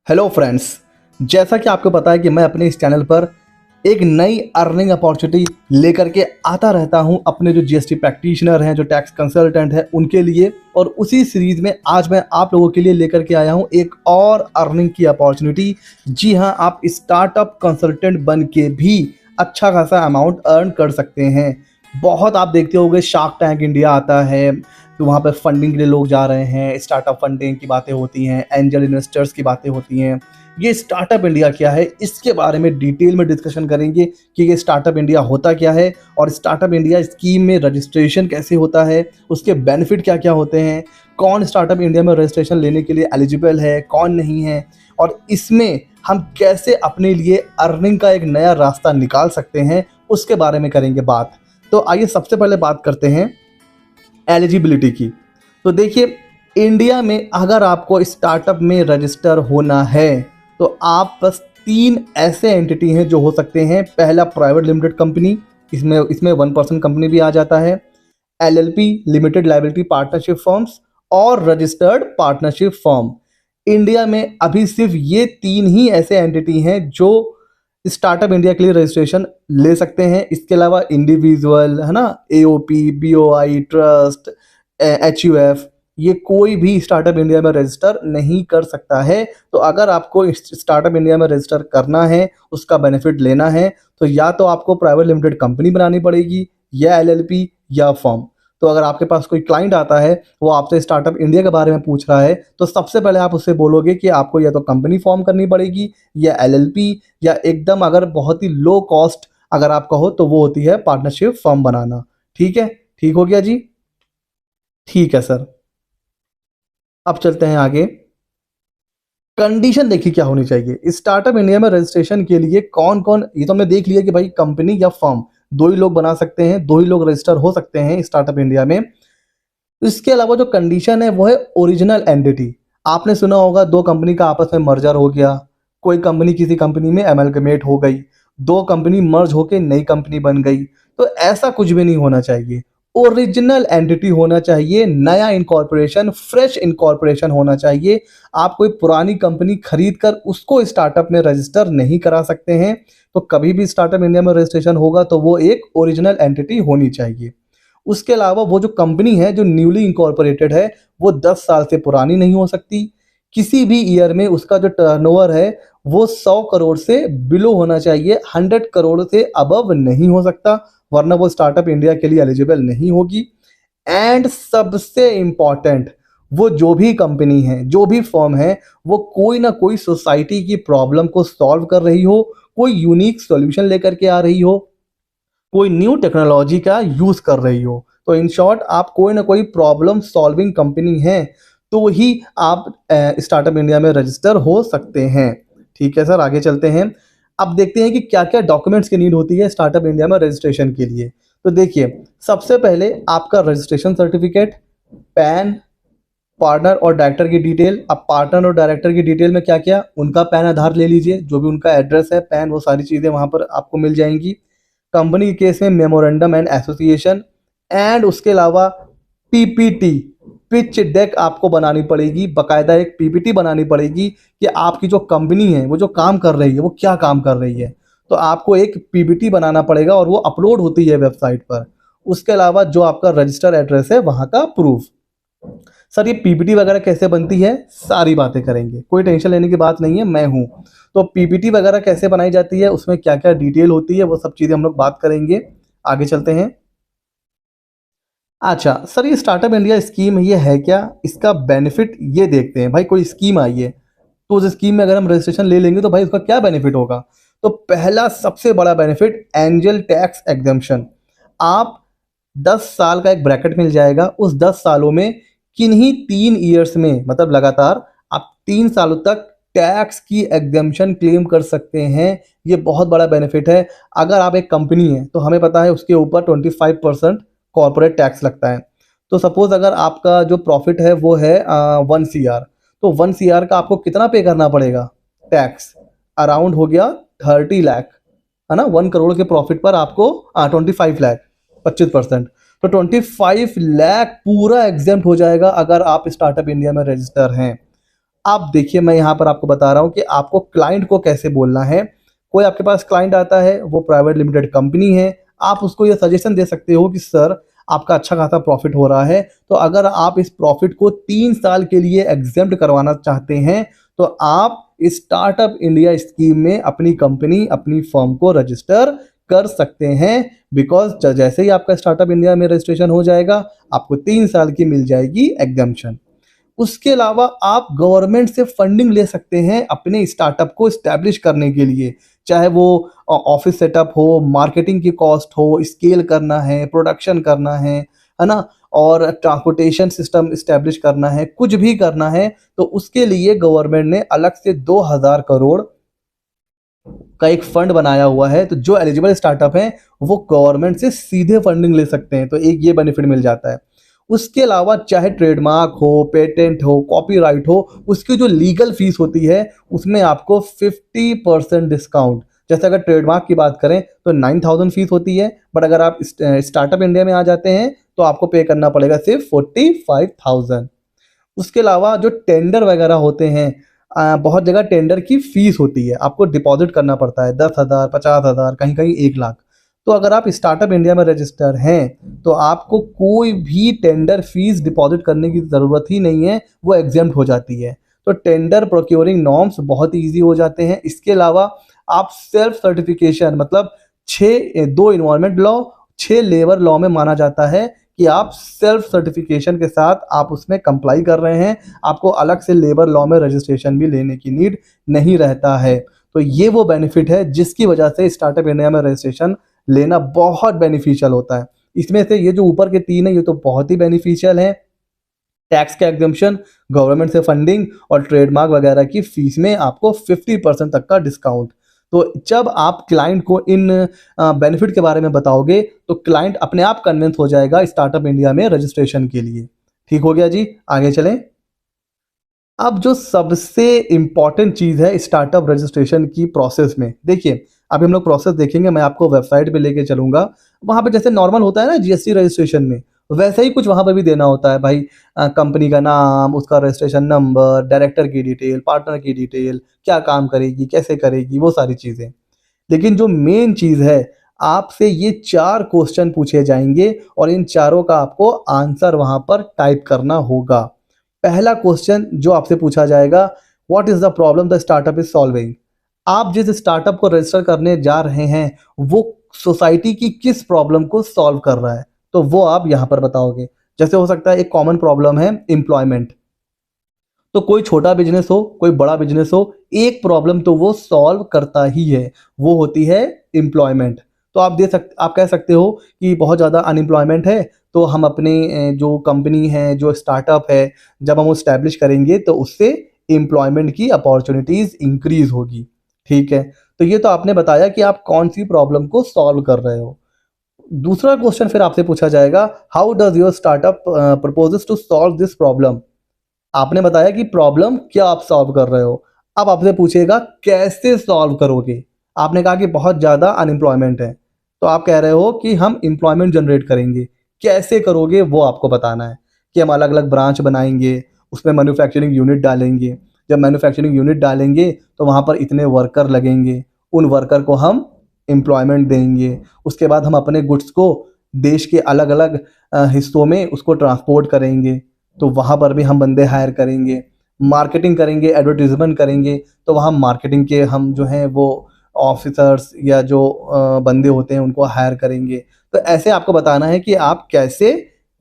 Hello friends, जैसा कि आपको पता है कि मैं अपने इस चैनल पर एक नई अर्निंग अपॉर्चुनिटी लेकर के आता रहता हूं अपने जो जीएसटी प्रैक्टिशनर हैं, जो टैक्स कंसल्टेंट हैं, उनके लिए। और उसी सीरीज में आज मैं आप लोगों के लिए लेकर के आया हूं एक और अर्निंग की अपॉर्चुनिटी। जी हां, आप स्टार्टअप कंसल्टेंट बन के भी अच्छा खासा अमाउंट अर्न कर सकते हैं। बहुत आप देखते होंगे शार्क टैंक इंडिया आता है तो वहाँ पर फंडिंग के लिए लोग जा रहे हैं, स्टार्टअप फंडिंग की बातें होती हैं, एंजल इन्वेस्टर्स की बातें होती हैं। ये स्टार्टअप इंडिया क्या है, इसके बारे में डिटेल में डिस्कशन करेंगे कि ये स्टार्टअप इंडिया होता क्या है और स्टार्टअप इंडिया स्कीम में रजिस्ट्रेशन कैसे होता है, उसके बेनिफिट क्या क्या होते हैं, कौन स्टार्टअप इंडिया में रजिस्ट्रेशन लेने के लिए एलिजिबल है, कौन नहीं है, और इसमें हम कैसे अपने लिए अर्निंग का एक नया रास्ता निकाल सकते हैं, उसके बारे में करेंगे बात। तो आइए सबसे पहले बात करते हैं एलिजिबिलिटी की। तो देखिए, इंडिया में अगर आपको स्टार्टअप में रजिस्टर होना है तो आप बस 3 ऐसे एंटिटी हैं जो हो सकते हैं। पहला, प्राइवेट लिमिटेड कंपनी, इसमें 1% कंपनी भी आ जाता है, LLP limited liability partnership firms, और रजिस्टर्ड पार्टनरशिप फर्म। इंडिया में अभी सिर्फ ये 3 ही ऐसे एंटिटी हैं जो स्टार्टअप इंडिया के लिए रजिस्ट्रेशन ले सकते हैं। इसके अलावा इंडिविजुअल, है ना, एओपी, बीओआई, ट्रस्ट, एचयूएफ, ये कोई भी स्टार्टअप इंडिया में रजिस्टर नहीं कर सकता है। तो अगर आपको स्टार्टअप इंडिया में रजिस्टर करना है, उसका बेनिफिट लेना है, तो या तो आपको प्राइवेट लिमिटेड कंपनी बनानी पड़ेगी या एलएलपी या फर्म। तो अगर आपके पास कोई क्लाइंट आता है, वो आपसे स्टार्टअप इंडिया के बारे में पूछ रहा है, तो सबसे पहले आप उससे बोलोगे कि आपको या तो कंपनी फॉर्म करनी पड़ेगी या एलएलपी, या एकदम अगर बहुत ही लो कॉस्ट अगर आप कहो तो वो होती है पार्टनरशिप फर्म बनाना। ठीक है, ठीक हो गया जी? ठीक है सर। अब चलते हैं आगे। कंडीशन देखिए क्या होनी चाहिए स्टार्टअप इंडिया में रजिस्ट्रेशन के लिए। कौन कौन, ये तो हमने देख लिया कि भाई कंपनी या फर्म दो ही लोग बना सकते हैं, दो ही लोग रजिस्टर हो सकते हैं स्टार्टअप इंडिया में। इसके अलावा जो कंडीशन है वो है ओरिजिनल एंटिटी। आपने सुना होगा दो कंपनी का आपस में मर्जर हो गया, कोई कंपनी किसी कंपनी में एमलगमेट हो गई, दो कंपनी मर्ज होके नई कंपनी बन गई। तो ऐसा कुछ भी नहीं होना चाहिए। ओरिजिनल एंटिटी होना चाहिए, नया इनकॉर्पोरेशन, फ्रेश इनकॉर्पोरेशन होना चाहिए। आप कोई पुरानी कंपनी खरीद कर उसको स्टार्टअप में रजिस्टर नहीं करा सकते हैं। तो कभी भी स्टार्टअप इंडिया में रजिस्ट्रेशन होगा तो वो एक ओरिजिनल एंटिटी होनी चाहिए। उसके अलावा वो जो कंपनी है जो न्यूली इंकॉर्पोरेटेड है, वो 10 साल से पुरानी नहीं हो सकती। किसी भी ईयर में उसका जो टर्नओवर है वो 100 करोड़ से बिलो होना चाहिए, 100 करोड़ से अबव नहीं हो सकता, वरना वो स्टार्टअप इंडिया के लिए एलिजिबल नहीं होगी। एंड सबसे इंपॉर्टेंट, वो जो भी कंपनी है, जो भी फर्म है, वो कोई ना कोई सोसाइटी की प्रॉब्लम को सॉल्व कर रही हो, कोई यूनिक सॉल्यूशन लेकर के आ रही हो, कोई न्यू टेक्नोलॉजी का यूज कर रही हो। तो इन शॉर्ट, आप कोई ना कोई प्रॉब्लम सॉल्विंग कंपनी है तो ही आप स्टार्टअप इंडिया में रजिस्टर हो सकते हैं। ठीक है सर, आगे चलते हैं। अब देखते हैं कि क्या क्या डॉक्यूमेंट्स की नीड होती है स्टार्टअप इंडिया में रजिस्ट्रेशन के लिए। तो देखिए, सबसे पहले आपका रजिस्ट्रेशन सर्टिफिकेट, पैन, पार्टनर और डायरेक्टर की डिटेल। अब पार्टनर और डायरेक्टर की डिटेल में क्या क्या, उनका पैन आधार ले लीजिए, जो भी उनका एड्रेस है, पैन, वो सारी चीज़ें वहाँ पर आपको मिल जाएंगी। कंपनी के केस में मेमोरेंडम एंड एसोसिएशन, एंड उसके अलावा पीपीटी, पिच डेक आपको बनानी पड़ेगी, बकायदा एक पीपीटी बनानी पड़ेगी कि आपकी जो कंपनी है वो जो काम कर रही है वो क्या काम कर रही है। तो आपको एक पीपीटी बनाना पड़ेगा और वो अपलोड होती है वेबसाइट पर। उसके अलावा जो आपका रजिस्टर एड्रेस है वहाँ का प्रूफ। सर, ये पीपीटी वगैरह कैसे बनती है, सारी बातें करेंगे, कोई टेंशन लेने की बात नहीं है, मैं हूँ। तो पीपीटी वगैरह कैसे बनाई जाती है, उसमें क्या क्या डिटेल होती है, वो सब चीज़ें हम लोग बात करेंगे। आगे चलते हैं। अच्छा सर, ये स्टार्टअप इंडिया स्कीम ये है क्या, इसका बेनिफिट ये देखते हैं। भाई कोई स्कीम आई है तो उस स्कीम में अगर हम रजिस्ट्रेशन ले लेंगे तो भाई उसका क्या बेनिफिट होगा। तो पहला सबसे बड़ा बेनिफिट, एंजल टैक्स एग्जम्पशन। आप 10 साल का एक ब्रैकेट मिल जाएगा। उस 10 सालों में किन्हीं 3 ईयर्स में, मतलब लगातार आप 3 सालों तक टैक्स की एग्जम्पशन क्लेम कर सकते हैं। ये बहुत बड़ा बेनिफिट है। अगर आप एक कंपनी है तो हमें पता है उसके ऊपर 25% कॉर्पोरेट टैक्स लगता है। तो सपोज अगर आपका जो प्रॉफिट है वो है 1 CR, तो 1 CR का आपको कितना पे करना पड़ेगा टैक्स, अराउंड हो गया 30 लाख, है ना। 1 करोड़ के प्रॉफिट पर आपको 25 लाख, 25%, तो 25 लाख पूरा एग्जेम्प्ट हो जाएगा अगर आप स्टार्टअप इंडिया में रजिस्टर हैं। आप देखिए, मैं यहाँ पर आपको बता रहा हूँ कि आपको क्लाइंट को कैसे बोलना है। कोई आपके पास क्लाइंट आता है, वो प्राइवेट लिमिटेड कंपनी है, आप उसको ये सजेशन दे सकते हो कि सर आपका अच्छा खासा प्रॉफिट हो रहा है, तो अगर आप इस प्रॉफिट को 3 साल के लिए एग्जेम्प्ट करवाना चाहते हैं, तो आप स्टार्टअप इंडिया स्कीम में अपनी कंपनी, अपनी फर्म को रजिस्टर कर सकते हैं। बिकॉज जैसे ही आपका स्टार्टअप इंडिया में रजिस्ट्रेशन हो जाएगा, आपको 3 साल की मिल जाएगी एग्जम्पशन। उसके अलावा आप गवर्नमेंट से फंडिंग ले सकते हैं अपने स्टार्टअप को स्टैब्लिश करने के लिए, चाहे वो ऑफिस सेटअप हो, मार्केटिंग की कॉस्ट हो, स्केल करना है, प्रोडक्शन करना है ना, और ट्रांसपोर्टेशन सिस्टम स्टैब्लिश करना है, कुछ भी करना है, तो उसके लिए गवर्नमेंट ने अलग से 2000 करोड़ का एक फंड बनाया हुआ है। तो जो एलिजिबल स्टार्टअप हैं वो गवर्नमेंट से सीधे फंडिंग ले सकते हैं, तो एक ये बेनिफिट मिल जाता है। उसके अलावा चाहे ट्रेडमार्क हो, पेटेंट हो, कॉपीराइट हो, उसकी जो लीगल फीस होती है उसमें आपको 50% डिस्काउंट। जैसे अगर ट्रेडमार्क की बात करें तो 9000 फीस होती है, बट अगर आप स्टार्टअप इंडिया में आ जाते हैं तो आपको पे करना पड़ेगा सिर्फ 45,000। उसके अलावा जो टेंडर वगैरह होते हैं, बहुत जगह टेंडर की फीस होती है, आपको डिपॉजिट करना पड़ता है 10,000, 50,000, कहीं कहीं 1 लाख। तो अगर आप स्टार्टअप इंडिया में रजिस्टर हैं तो आपको कोई भी टेंडर फीस डिपॉजिट करने की ज़रूरत ही नहीं है, वो एग्जेम्प्ट हो जाती है। तो टेंडर प्रोक्योरिंग नॉर्म्स बहुत ईजी हो जाते हैं। इसके अलावा आप सेल्फ सर्टिफिकेशन, मतलब 2 इन्वायरमेंट लॉ, 6 लेबर लॉ में माना जाता है कि आप सेल्फ सर्टिफिकेशन के साथ आप उसमें कंप्लाई कर रहे हैं, आपको अलग से लेबर लॉ में रजिस्ट्रेशन भी लेने की नीड नहीं रहता है। तो ये वो बेनिफिट है जिसकी वजह से स्टार्टअप इंडिया में रजिस्ट्रेशन लेना बहुत बेनिफिशियल होता है। इसमें से ये जो ऊपर के 3 है ये तो बहुत ही बेनिफिशियल है। टैक्स का एग्जम्पशन, गवर्नमेंट से फंडिंग और ट्रेडमार्क वगैरह की फीस में आपको 50% तक का डिस्काउंट। तो जब आप क्लाइंट को इन बेनिफिट के बारे में बताओगे तो क्लाइंट अपने आप कन्विंस हो जाएगा स्टार्टअप इंडिया में रजिस्ट्रेशन के लिए। ठीक हो गया जी, आगे चलें। अब जो सबसे इम्पॉर्टेंट चीज़ है स्टार्टअप रजिस्ट्रेशन की प्रोसेस में, देखिए अभी हम लोग प्रोसेस देखेंगे, मैं आपको वेबसाइट पे लेके चलूंगा। वहाँ पे जैसे नॉर्मल होता है ना जीएसटी रजिस्ट्रेशन में, वैसे ही कुछ वहाँ पे भी देना होता है भाई। कंपनी का नाम, उसका रजिस्ट्रेशन नंबर, डायरेक्टर की डिटेल, पार्टनर की डिटेल, क्या काम करेगी, कैसे करेगी, वो सारी चीज़ें। लेकिन जो मेन चीज़ है, आपसे ये 4 क्वेश्चन पूछे जाएंगे और इन चारों का आपको आंसर वहाँ पर टाइप करना होगा। पहला क्वेश्चन जो आपसे पूछा जाएगा, what is the problem the startup is solving. आप जिस स्टार्टअप को रजिस्टर करने जा रहे हैं वो सोसाइटी की किस प्रॉब्लम को सॉल्व कर रहा है, तो वो आप यहाँ पर बताओगे। जैसे हो सकता है एक कॉमन प्रॉब्लम है एम्प्लॉयमेंट, तो कोई छोटा बिजनेस हो, कोई बड़ा बिजनेस हो, एक प्रॉब्लम तो वो सॉल्व करता ही है, वो होती है एम्प्लॉयमेंट। तो आप कह सकते हो कि बहुत ज़्यादा अनएम्प्लॉयमेंट है, तो हम अपने जो कंपनी है, जो स्टार्टअप है, जब हम उस्टैब्लिश करेंगे तो उससे एम्प्लॉयमेंट की अपॉर्चुनिटीज़ इंक्रीज होगी। ठीक है, तो ये तो आपने बताया कि आप कौन सी प्रॉब्लम को सॉल्व कर रहे हो। दूसरा क्वेश्चन फिर आपसे पूछा जाएगा, how does your startup proposes to solve this problem. आपने बताया कि प्रॉब्लम क्या आप सॉल्व कर रहे हो, अब आपसे पूछेगा कैसे सॉल्व करोगे। आपने कहा कि बहुत ज़्यादा अनएम्प्लॉयमेंट है, तो आप कह रहे हो कि हम एम्प्लॉयमेंट जनरेट करेंगे। कैसे करोगे वो आपको बताना है, कि हम अलग अलग ब्रांच बनाएंगे, उसमें मैन्युफैक्चरिंग यूनिट डालेंगे। जब मैन्युफैक्चरिंग यूनिट डालेंगे तो वहाँ पर इतने वर्कर लगेंगे, उन वर्कर को हम एम्प्लॉयमेंट देंगे। उसके बाद हम अपने गुड्स को देश के अलग अलग हिस्सों में उसको ट्रांसपोर्ट करेंगे, तो वहाँ पर भी हम बंदे हायर करेंगे। मार्केटिंग करेंगे, एडवर्टीजमेंट करेंगे, तो वहाँ मार्केटिंग के हम जो हैं वो ऑफिसर्स या जो बंदे होते हैं उनको हायर करेंगे। तो ऐसे आपको बताना है कि आप कैसे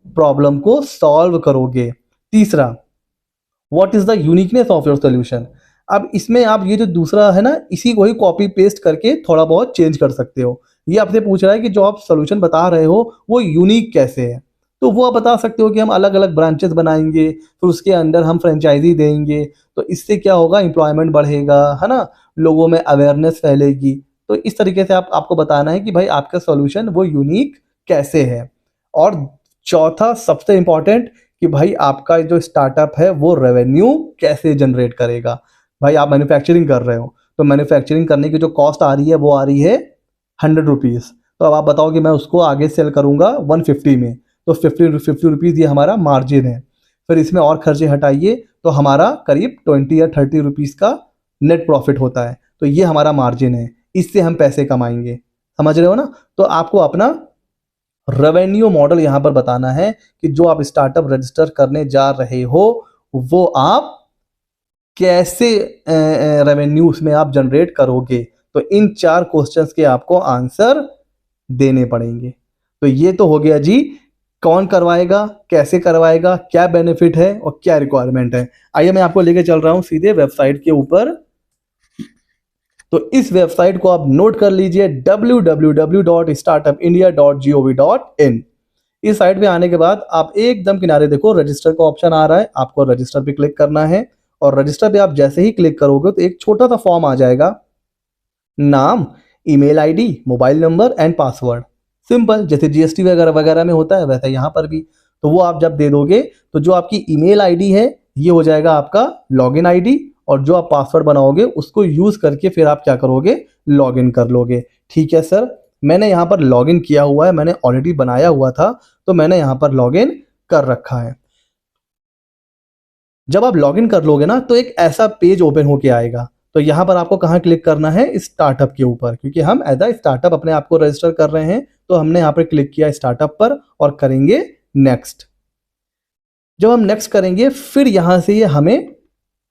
प्रॉब्लम को सॉल्व करोगे। तीसरा, what is the uniqueness of your solution. अब इसमें आप ये जो दूसरा है ना, इसी को ही कॉपी पेस्ट करके थोड़ा बहुत चेंज कर सकते हो। ये आपसे पूछ रहा है कि जो आप सोल्यूशन बता रहे हो वो यूनिक कैसे है, तो वो आप बता सकते हो कि हम अलग अलग ब्रांचेस बनाएंगे, फिर उसके अंदर हम फ्रेंचाइजी देंगे, तो इससे क्या होगा, एम्प्लॉयमेंट बढ़ेगा, है ना, लोगों में अवेयरनेस फैलेगी। तो इस तरीके से आपको बताना है कि भाई आपका सॉल्यूशन वो यूनिक कैसे है। और चौथा सबसे इंपॉर्टेंट, कि भाई आपका जो स्टार्टअप है वो रेवेन्यू कैसे जनरेट करेगा। भाई आप मैन्युफैक्चरिंग कर रहे हो, तो मैन्युफैक्चरिंग करने की जो कॉस्ट आ रही है वो आ रही है 100 रुपीज़, तो अब आप बताओ कि मैं उसको आगे सेल करूंगा 150 में, तो 50 रुपीज़ ये हमारा मार्जिन है। फिर इसमें और खर्चे हटाइए तो हमारा करीब 20 या 30 रुपीज़ का नेट प्रॉफिट होता है। तो ये हमारा मार्जिन है, इससे हम पैसे कमाएंगे। समझ रहे हो ना? तो आपको अपना रेवेन्यू मॉडल यहाँ पर बताना है कि जो आप स्टार्टअप रजिस्टर करने जा रहे हो वो आप कैसे रेवेन्यू उसमें आप जनरेट करोगे। तो इन 4 क्वेश्चंस के आपको आंसर देने पड़ेंगे। तो ये तो हो गया जी, कौन करवाएगा, कैसे करवाएगा, क्या बेनिफिट है और क्या रिक्वायरमेंट है। आइए मैं आपको लेके चल रहा हूं सीधे वेबसाइट के ऊपर। तो इस वेबसाइट को आप नोट कर लीजिए, www.startupindia.gov.in। इस साइट पे आने के बाद आप एकदम किनारे देखो रजिस्टर का ऑप्शन आ रहा है, आपको रजिस्टर पे क्लिक करना है। और रजिस्टर पे आप जैसे ही क्लिक करोगे तो एक छोटा सा फॉर्म आ जाएगा, नाम, email ID, mobile number and password. Simple, जैसे जीएसटी वगैरह वगैरह में होता है वैसे यहाँ पर भी। तो वो आप जब दे दोगे तो जो आपकी ईमेल आईडी है ये हो जाएगा आपका लॉगिन आईडी, और जो आप पासवर्ड बनाओगे उसको यूज करके फिर आप क्या करोगे, लॉगिन कर लोगे। ठीक है सर, मैंने यहाँ पर लॉगिन किया हुआ है, मैंने ऑलरेडी बनाया हुआ था तो मैंने यहाँ पर लॉगिन कर रखा है। जब आप लॉगिन कर लोगे ना तो एक ऐसा पेज ओपन होके आएगा। तो यहाँ पर आपको कहाँ क्लिक करना है, स्टार्टअप के ऊपर, क्योंकि हम एज अ स्टार्टअप अपने आप को रजिस्टर कर रहे हैं। तो हमने यहाँ पर क्लिक किया स्टार्टअप पर और करेंगे नेक्स्ट। जब हम नेक्स्ट करेंगे फिर यहाँ से ये हमें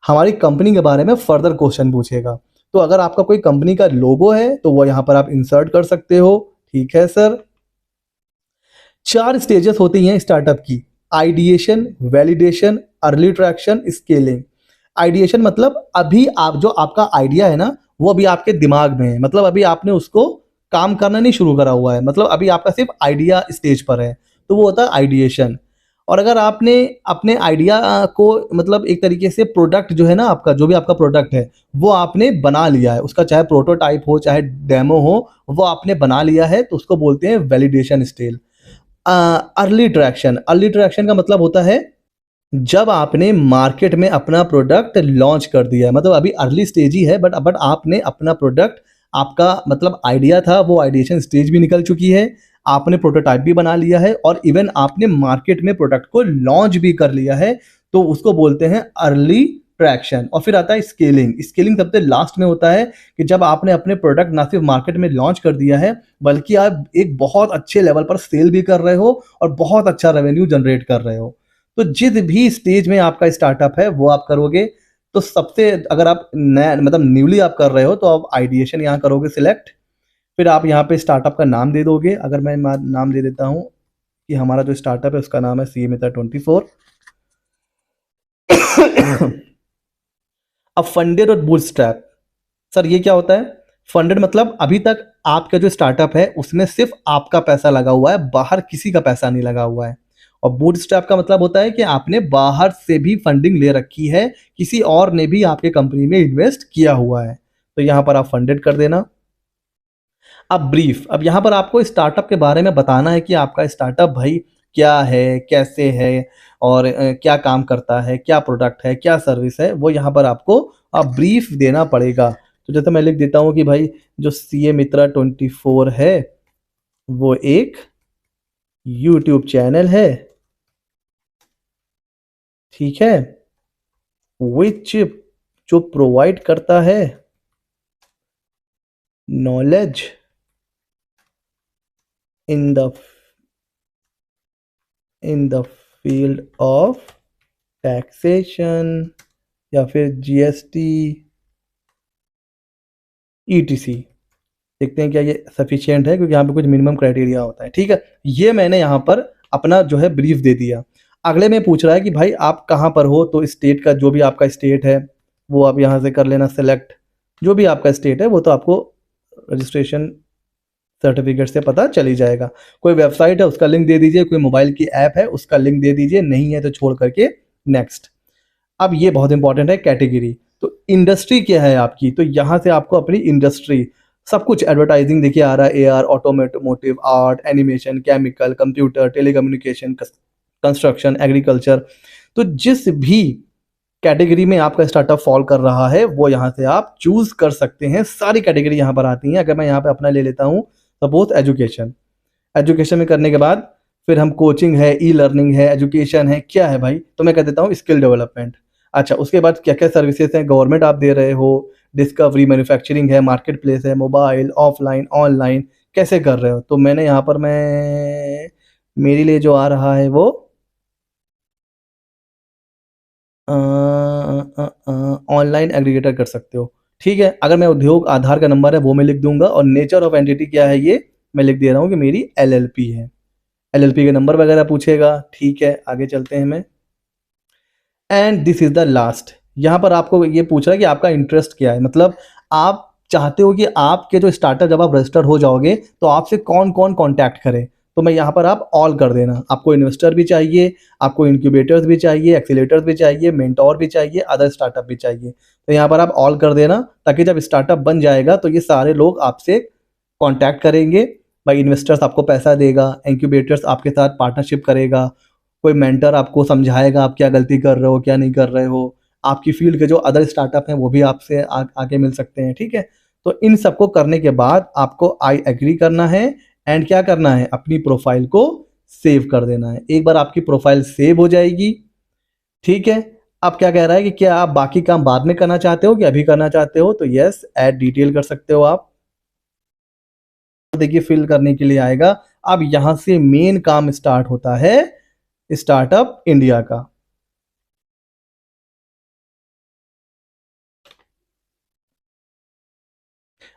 हमारी कंपनी के बारे में फर्दर क्वेश्चन पूछेगा। तो अगर आपका कोई कंपनी का लोगो है तो वो यहाँ पर आप इंसर्ट कर सकते हो। ठीक है सर। 4 स्टेजेस होती हैं स्टार्टअप की, ideation, validation, early traction, scaling. Ideation मतलब अभी आप जो आपका आइडिया है ना वो अभी आपके दिमाग में है, मतलब अभी आपने उसको काम करना नहीं शुरू करा हुआ है, मतलब अभी आपका सिर्फ आइडिया स्टेज पर है, तो वो होता है आइडिएशन। और अगर आपने अपने आइडिया को मतलब एक तरीके से प्रोडक्ट जो है ना, आपका जो भी आपका प्रोडक्ट है वो आपने बना लिया है, उसका चाहे प्रोटोटाइप हो चाहे डेमो हो, वो आपने बना लिया है, तो उसको बोलते हैं validation stage. Early traction, early traction का मतलब होता है जब आपने मार्केट में अपना प्रोडक्ट लॉन्च कर दिया है, मतलब अभी अर्ली स्टेज ही है बट आपने अपना प्रोडक्ट, आपका मतलब आइडिया था वो आइडिएशन स्टेज भी निकल चुकी है, आपने प्रोटोटाइप भी बना लिया है और इवन आपने मार्केट में प्रोडक्ट को लॉन्च भी कर लिया है, तो उसको बोलते हैं अर्ली ट्रैक्शन। और फिर आता है स्केलिंग। स्केलिंग सबसे लास्ट में होता है कि जब आपने अपने प्रोडक्ट ना सिर्फ मार्केट में लॉन्च कर दिया है बल्कि आप एक बहुत अच्छे लेवल पर सेल भी कर रहे हो और बहुत अच्छा रेवेन्यू जनरेट कर रहे हो। तो जिस भी स्टेज में आपका स्टार्टअप है वो आप करोगे। तो सबसे, अगर आप नया मतलब न्यूली आप कर रहे हो तो आप आइडिएशन यहाँ करोगे सिलेक्ट, फिर आप यहाँ पे स्टार्टअप का नाम दे दोगे। अगर मैं नाम दे देता हूँ कि हमारा जो स्टार्टअप है उसका नाम है सीए मित्रा 24। अब फंडेड और बूटस्ट्रैप, सर ये क्या होता है? फंडेड मतलब अभी तक आपका जो स्टार्टअप है उसमें सिर्फ आपका पैसा लगा हुआ है, बाहर किसी का पैसा नहीं लगा हुआ है। और बूटस्ट्रैप का मतलब होता है कि आपने बाहर से भी फंडिंग ले रखी है, किसी और ने भी आपके कंपनी में इन्वेस्ट किया हुआ है। तो यहाँ पर आप फंडेड कर देना। अब ब्रीफ, अब यहाँ पर आपको स्टार्टअप के बारे में बताना है कि आपका स्टार्टअप भाई क्या है, कैसे है और क्या काम करता है, क्या प्रोडक्ट है, क्या सर्विस है, वो यहाँ पर आपको ब्रीफ देना पड़ेगा। तो जैसे मैं लिख देता हूँ कि भाई जो सीए मित्रा 24 है वो एक यूट्यूब चैनल है, ठीक है, विच जो प्रोवाइड करता है knowledge in the field of taxation या फिर जीएसटी ईटीसी। देखते हैं क्या ये सफिशिएंट है, क्योंकि यहाँ पे कुछ मिनिमम क्राइटेरिया होता है। ठीक है, ये मैंने यहाँ पर अपना जो है ब्रीफ दे दिया। अगले में पूछ रहा है कि भाई आप कहाँ पर हो, तो स्टेट का जो भी आपका स्टेट है वो आप यहाँ से कर लेना सेलेक्ट। जो भी आपका स्टेट है वो तो आपको रजिस्ट्रेशन सर्टिफिकेट से पता चल ही जाएगा। कोई वेबसाइट है उसका लिंक दे दीजिए, कोई मोबाइल की ऐप है उसका लिंक दे दीजिए, नहीं है तो छोड़ करके नेक्स्ट। अब ये बहुत इंपॉर्टेंट है कैटेगरी। तो इंडस्ट्री क्या है आपकी, तो यहाँ से आपको अपनी इंडस्ट्री सब कुछ, एडवर्टाइजिंग देखिए आ रहा है, AR, automotive, art, animation, chemical, computer, telecommunication, construction, agriculture. तो जिस भी कैटेगरी में आपका स्टार्टअप फॉल कर रहा है वो यहाँ से आप चूज कर सकते हैं। सारी कैटेगरी यहाँ पर आती हैं। अगर मैं यहाँ पे अपना ले लेता हूँ सपोज एजुकेशन, एजुकेशन में करने के बाद फिर हम कोचिंग है, ई लर्निंग है, एजुकेशन है, क्या है भाई, तो मैं कह देता हूँ स्किल डेवलपमेंट। अच्छा, उसके बाद क्या-क्या सर्विसेज़ हैं, गवर्नमेंट आप दे रहे हो, डिस्कवरी, मैन्युफैक्चरिंग है, मार्केट प्लेस है, मोबाइल, ऑफ़लाइन, ऑनलाइन कैसे कर रहे हो? तो मैंने यहाँ पर मेरे लिए जो आ रहा है वो ऑनलाइन एग्रीगेटर कर सकते हो। ठीक है, अगर मैं उद्योग आधार का नंबर है वो मैं लिख दूँगा और नेचर ऑफ एंटिटी क्या है ये मैं लिख दे रहा हूँ कि मेरी एलएलपी है। एलएलपी के नंबर वगैरह पूछेगा, ठीक है, आगे चलते हैं मैं। And this is the last, यहाँ पर आपको ये पूछ रहा है कि आपका इंटरेस्ट क्या है, मतलब आप चाहते हो कि आपके जो स्टार्टअप जब आप रजिस्टर हो जाओगे तो आपसे कौन-कौन कॉन्टैक्ट करे। तो मैं यहाँ पर आप ऑल कर देना, आपको इन्वेस्टर भी चाहिए, आपको इंक्यूबेटर्स भी चाहिए, एक्सीलेटर्स भी चाहिए, मेंटोर भी चाहिए, अदर स्टार्टअप भी चाहिए। तो यहाँ पर आप ऑल कर देना ताकि जब स्टार्टअप बन जाएगा तो ये सारे लोग आपसे कॉन्टैक्ट करेंगे। भाई इन्वेस्टर्स आपको पैसा देगा, इंक्यूबेटर्स आपके साथ पार्टनरशिप करेगा, कोई मेंटर आपको समझाएगा आप क्या गलती कर रहे हो, क्या नहीं कर रहे हो। आपकी फ़ील्ड के जो अदर स्टार्टअप हैं वो भी आपसे आके मिल सकते हैं, ठीक है? तो इन सबको करने के बाद आपको आई एग्री करना है एंड क्या करना है, अपनी प्रोफ़ाइल को सेव कर देना है। एक बार आपकी प्रोफ़ाइल सेव हो जाएगी, ठीक है? अब क्या कह रहा है कि क्या आप बाकी काम बाद में करना चाहते हो कि अभी करना चाहते हो? तो येस, ऐड डिटेल कर सकते हो आप। देखिए फिल करने के लिए आएगा। अब यहाँ से मेन काम स्टार्ट होता है स्टार्टअप इंडिया का।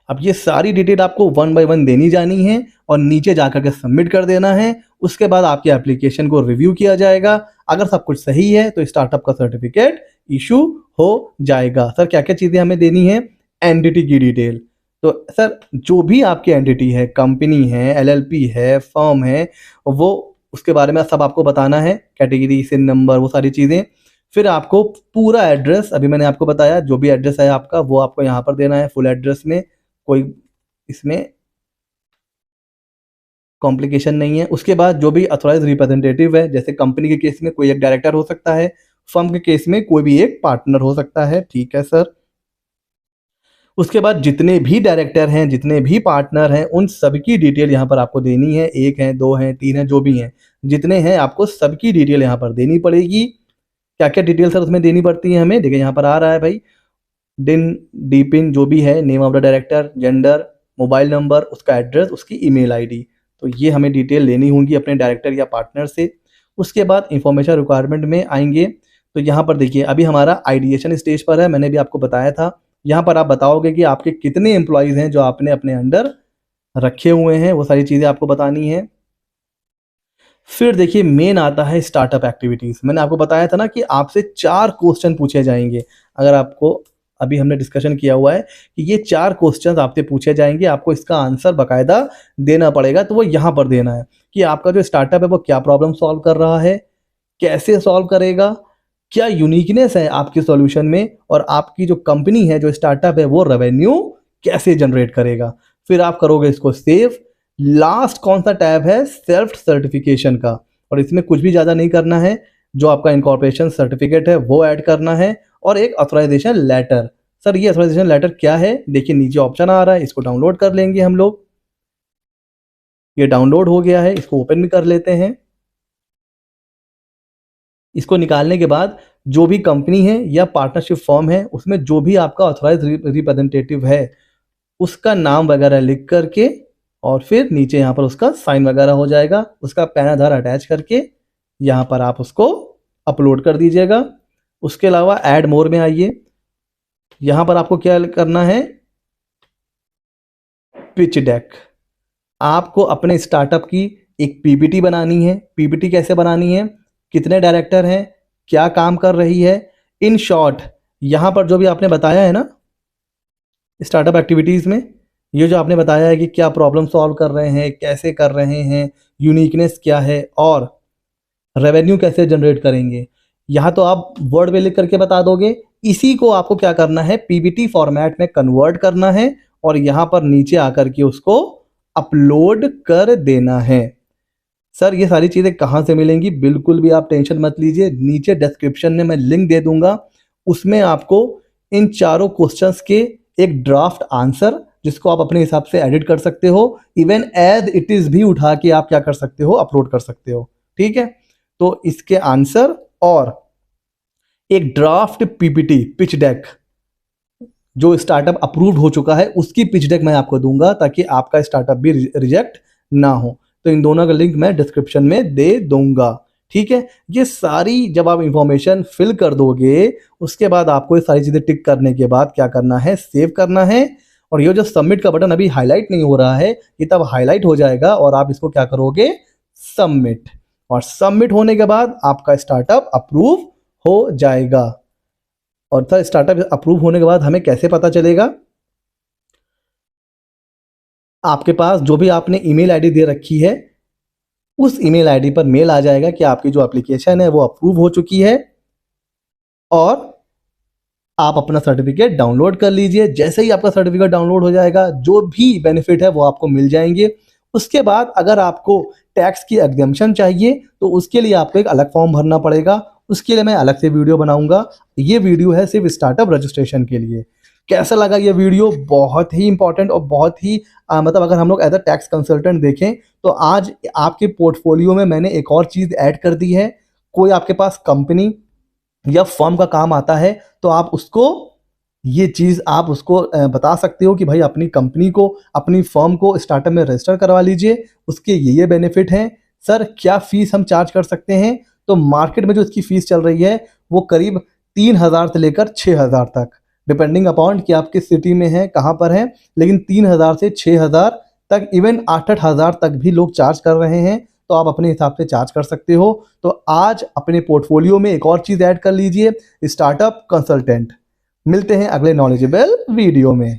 अब ये सारी डिटेल आपको वन बाय वन देनी जानी है और नीचे जाकर के सबमिट कर देना है। उसके बाद आपके एप्लीकेशन को रिव्यू किया जाएगा। अगर सब कुछ सही है तो स्टार्टअप का सर्टिफिकेट इशू हो जाएगा। सर क्या-क्या चीज़ें हमें देनी है? एंटिटी की डिटेल। तो सर जो भी आपकी एंटिटी है, कंपनी है, एलएलपी है, फर्म है, वो उसके बारे में सब आपको बताना है, कैटेगरी, सिन नंबर, वो सारी चीज़ें। फिर आपको पूरा एड्रेस, अभी मैंने आपको बताया जो भी एड्रेस है आपका वो आपको यहाँ पर देना है फुल एड्रेस में। कोई इसमें कॉम्प्लिकेशन नहीं है। उसके बाद जो भी ऑथराइज़्ड रिप्रेजेंटेटिव है, जैसे कंपनी के केस में कोई एक डायरेक्टर हो सकता है, फर्म के केस में कोई भी एक पार्टनर हो सकता है, ठीक है सर। उसके बाद जितने भी डायरेक्टर हैं, जितने भी पार्टनर हैं, उन सबकी डिटेल यहाँ पर आपको देनी है। 1 हैं, 2 हैं, 3 हैं, जो भी हैं, जितने हैं आपको सबकी डिटेल यहाँ पर देनी पड़ेगी। क्या-क्या डिटेल सर उसमें देनी पड़ती है हमें? देखिए यहाँ पर आ रहा है भाई, डीपिन जो भी है, name of the director, gender, mobile number, उसका एड्रेस, उसकी ईमेल आईडी। तो ये हमें डिटेल लेनी होंगी अपने डायरेक्टर या पार्टनर से। उसके बाद इन्फॉर्मेशन रिक्वायरमेंट में आएँगे, तो यहाँ पर देखिए अभी हमारा आइडिएशन स्टेज पर है, मैंने भी आपको बताया था। यहाँ पर आप बताओगे कि आपके कितने एम्प्लॉइज़ हैं जो आपने अपने अंडर रखे हुए हैं, वो सारी चीज़ें आपको बतानी है। फिर देखिए मेन आता है स्टार्टअप एक्टिविटीज़। मैंने आपको बताया था ना कि आपसे 4 क्वेश्चन पूछे जाएँगे। अगर आपको अभी हमने डिस्कशन किया हुआ है कि ये 4 क्वेश्चंस आपसे पूछे जाएँगे, आपको इसका आंसर बाकायदा देना पड़ेगा, तो वो यहाँ पर देना है कि आपका जो स्टार्टअप है वो क्या प्रॉब्लम सॉल्व कर रहा है, कैसे सॉल्व करेगा, क्या यूनिकनेस है आपके सॉल्यूशन में और आपकी जो कंपनी है, जो स्टार्टअप है वो रेवेन्यू कैसे जनरेट करेगा। फिर आप करोगे इसको सेव। लास्ट कौन सा टैब है? सेल्फ सर्टिफिकेशन का, और इसमें कुछ भी ज़्यादा नहीं करना है। जो आपका इनकॉर्पोरेशन सर्टिफिकेट है वो ऐड करना है और एक ऑथराइजेशन लेटर। सर ये ऑथराइजेशन लेटर क्या है? देखिए नीचे ऑप्शन आ रहा है, इसको डाउनलोड कर लेंगे हम लोग। ये डाउनलोड हो गया है, इसको ओपन भी कर लेते हैं। इसको निकालने के बाद जो भी कंपनी है या पार्टनरशिप फर्म है, उसमें जो भी आपका ऑथराइज्ड रिप्रेजेंटेटिव है, उसका नाम वगैरह लिख करके और फिर नीचे यहाँ पर उसका साइन वगैरह हो जाएगा। उसका पैन आधार अटैच करके यहाँ पर आप उसको अपलोड कर दीजिएगा। उसके अलावा ऐड मोर में आइए। यहाँ पर आपको क्या करना है? Pitch deck. आपको अपने स्टार्टअप की एक पीपीटी बनानी है। पीपीटी कैसे बनानी है? कितने डायरेक्टर हैं? क्या काम कर रही है? इन शॉर्ट यहाँ पर जो भी आपने बताया है ना स्टार्टअप एक्टिविटीज़ में, ये जो आपने बताया है कि क्या प्रॉब्लम सॉल्व कर रहे हैं, कैसे कर रहे हैं, यूनिकनेस क्या है और रेवेन्यू कैसे जनरेट करेंगे, यहाँ तो आप वर्ड में लिख करके बता दोगे। इसी को आपको क्या करना है? पीपीटी फॉर्मेट में कन्वर्ट करना है और यहाँ पर नीचे आकर के उसको अपलोड कर देना है। सर ये सारी चीज़ें कहाँ से मिलेंगी? बिल्कुल भी आप टेंशन मत लीजिए, नीचे डिस्क्रिप्शन में मैं लिंक दे दूंगा। उसमें आपको इन चारों क्वेश्चंस के एक ड्राफ्ट आंसर, जिसको आप अपने हिसाब से एडिट कर सकते हो, इवन एज इट इज़ भी उठा के आप क्या कर सकते हो? अपलोड कर सकते हो। ठीक है, तो इसके आंसर और एक ड्राफ्ट पीपीटी पिच डेक जो स्टार्टअप अप्रूव्ड हो चुका है उसकी पिच डेक मैं आपको दूंगा ताकि आपका स्टार्टअप भी रिजेक्ट ना हो। तो इन दोनों का लिंक मैं डिस्क्रिप्शन में दे दूंगा। ठीक है, ये सारी जब आप इंफॉर्मेशन फिल कर दोगे उसके बाद आपको ये सारी चीज़ें टिक करने के बाद क्या करना है, सेव करना है। और ये जो सबमिट का बटन अभी हाईलाइट नहीं हो रहा है ये तब हाईलाइट हो जाएगा और आप इसको क्या करोगे, सबमिट। और सबमिट होने के बाद आपका स्टार्टअप अप्रूव हो जाएगा। और सर स्टार्टअप अप्रूव होने के बाद हमें कैसे पता चलेगा, आपके पास जो भी आपने ईमेल आईडी दे रखी है उस ईमेल आईडी पर मेल आ जाएगा कि आपकी जो एप्लीकेशन है वो अप्रूव हो चुकी है और आप अपना सर्टिफिकेट डाउनलोड कर लीजिए। जैसे ही आपका सर्टिफिकेट डाउनलोड हो जाएगा जो भी बेनिफिट है वो आपको मिल जाएंगे। उसके बाद अगर आपको टैक्स की एग्जम्पशन चाहिए तो उसके लिए आपको एक अलग फॉर्म भरना पड़ेगा, उसके लिए मैं अलग से वीडियो बनाऊंगा। ये वीडियो है सिर्फ स्टार्टअप रजिस्ट्रेशन के लिए। कैसा लगा ये वीडियो, बहुत ही इंपॉर्टेंट और बहुत ही मतलब अगर हम लोग एज अ टैक्स कंसल्टेंट देखें तो आज आपके पोर्टफोलियो में मैंने एक और चीज़ ऐड कर दी है। कोई आपके पास कंपनी या फर्म का काम आता है तो आप उसको ये चीज़ आप उसको बता सकते हो कि भाई अपनी कंपनी को अपनी फर्म को स्टार्टअप में रजिस्टर करवा लीजिए, उसके ये बेनिफिट हैं। सर क्या फ़ीस हम चार्ज कर सकते हैं, तो मार्केट में जो इसकी फ़ीस चल रही है वो करीब 3,000 से लेकर 6,000 तक, डिपेंडिंग अपॉन कि आप किस सिटी में हैं, कहाँ पर हैं। लेकिन 3,000 से 6,000 तक, इवन 8-8 हज़ार तक भी लोग चार्ज कर रहे हैं। तो आप अपने हिसाब से चार्ज कर सकते हो। तो आज अपने पोर्टफोलियो में एक और चीज़ ऐड कर लीजिए, स्टार्टअप कंसल्टेंट। मिलते हैं अगले नॉलेजेबल वीडियो में।